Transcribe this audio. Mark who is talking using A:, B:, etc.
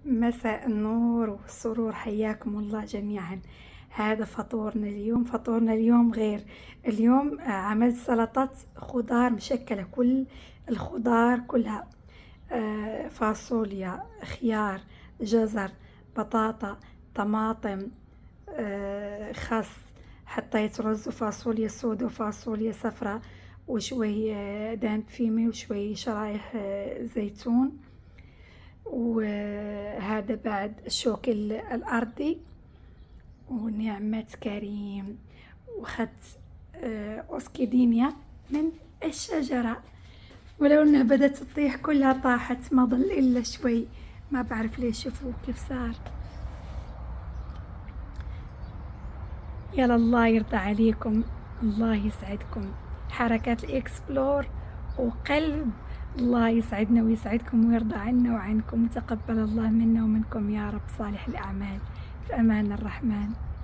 A: مساء النور والسرور، حياكم الله جميعا. هذا فطورنا اليوم غير. اليوم عملت سلطة خضار مشكلة، كل الخضار كلها، فاصوليا، خيار، جزر، بطاطا، طماطم، خس. حطيت رز وفاصوليا سود وفاصوليا صفراء وشوي دان فيمي وشوي شرايح زيتون. وهذا بعد الشوك الأرضي ونعمة كريم. وخدت أوسكيدينيا من الشجرة، ولو انها بدأت تطيح كلها طاحت، ما ظل إلا شوي. ما بعرف ليش، شوفوا كيف صار. يلا الله يرضى عليكم، الله يسعدكم. حركات الإكسبلور وقلب. الله يسعدنا ويسعدكم ويرضى عنا وعنكم، وتقبل الله منا ومنكم يا رب صالح الأعمال. في أمان الرحمن.